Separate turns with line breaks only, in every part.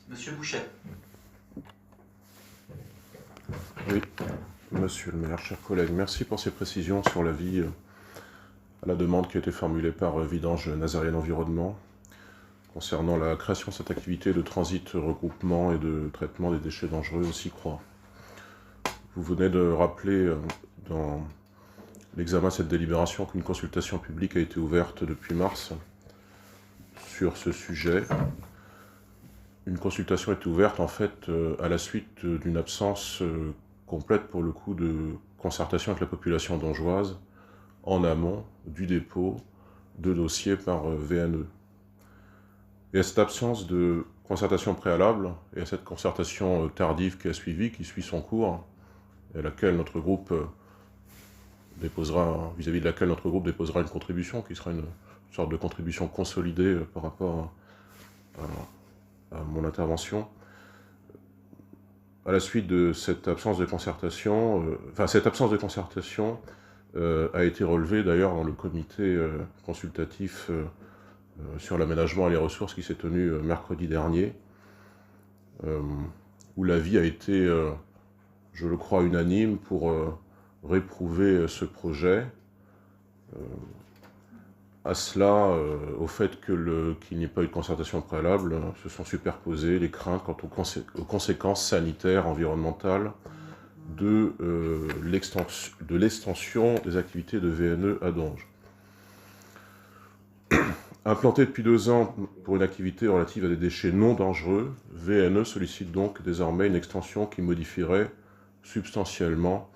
Monsieur Bouchet.
Oui, monsieur le maire, chers collègues, merci pour ces précisions sur l'avis à la demande qui a été formulée par Vidange Nazarienne Environnement concernant la création de cette activité de transit, regroupement et de traitement des déchets dangereux au Sicroix. Vous venez de rappeler dans l'examen de cette délibération qu'une consultation publique a été ouverte depuis mars sur ce sujet. Une consultation a été ouverte en fait à la suite d'une absence complète pour le coup de concertation avec la population dongeoise en amont du dépôt de dossiers par VNE. Et à cette absence de concertation préalable et à cette concertation tardive qui a suivi, qui suit son cours, et à laquelle notre groupe déposera, vis-à-vis de laquelle notre groupe déposera une contribution qui sera une sorte de contribution consolidée par rapport à mon intervention. À la suite de cette absence de concertation, cette absence de concertation a été relevée d'ailleurs dans le comité consultatif sur l'aménagement et les ressources qui s'est tenu mercredi dernier, où l'avis a été, je le crois, unanime pour réprouver ce projet. À cela, au fait qu'il n'y ait pas eu de concertation préalable, se sont superposées les craintes quant aux conséquences sanitaires, environnementales de l'extension des activités de VNE à Donge. Implanté depuis 2 ans pour une activité relative à des déchets non dangereux, VNE sollicite donc désormais une extension qui modifierait substantiellement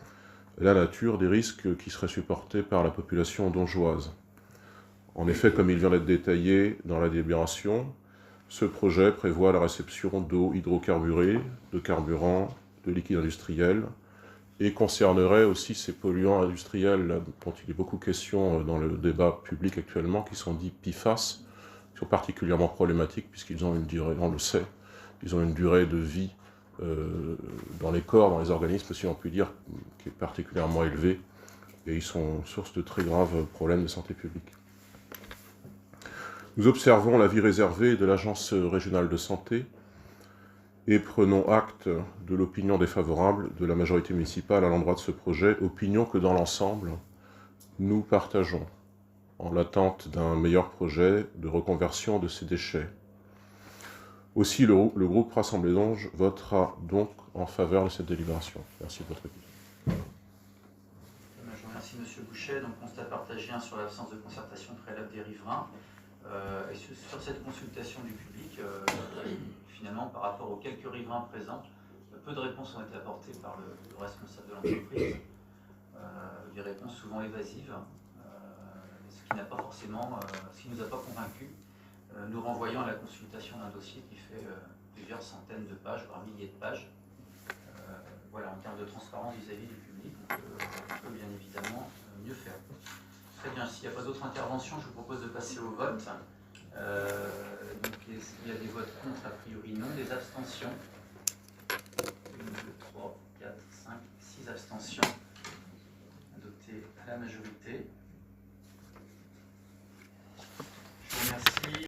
la nature des risques qui seraient supportés par la population dongeoise. En effet, comme il vient d'être détaillé dans la délibération, ce projet prévoit la réception d'eau hydrocarburée, de carburant, de liquide industriel, et concernerait aussi ces polluants industriels dont il est beaucoup question dans le débat public actuellement, qui sont dits PFAS, qui sont particulièrement problématiques puisqu'ils ont une durée, on le sait, ils ont une durée de vie dans les corps, dans les organismes, si on peut dire, qui est particulièrement élevée, et ils sont source de très graves problèmes de santé publique. Nous observons l'avis réservé de l'Agence régionale de santé et prenons acte de l'opinion défavorable de la majorité municipale à l'endroit de ce projet, opinion que dans l'ensemble, nous partageons, en l'attente d'un meilleur projet de reconversion de ces déchets. Aussi, le groupe Rassemblée Donge votera donc en faveur de cette délibération. Merci de votre écoute.
Je vous remercie, M. Bouchet. Donc, constat partagé sur l'absence de concertation préalable des riverains. Et sur cette consultation du public, finalement, par rapport aux quelques riverains présents, peu de réponses ont été apportées par le responsable de l'entreprise. Des réponses souvent évasives, ce qui n'a pas forcément, ce qui ne nous a pas convaincus, nous renvoyant à la consultation d'un dossier qui fait plusieurs centaines de pages, voire milliers de pages. Voilà, en termes de transparence vis-à-vis du public, on peut bien évidemment mieux faire. Très bien, s'il n'y a pas d'autres interventions, je vous propose de passer au vote. Donc, il y a des votes contre, a priori non, des abstentions. 1, 2, 3, 4, 5, 6 abstentions. Adoptées à la majorité.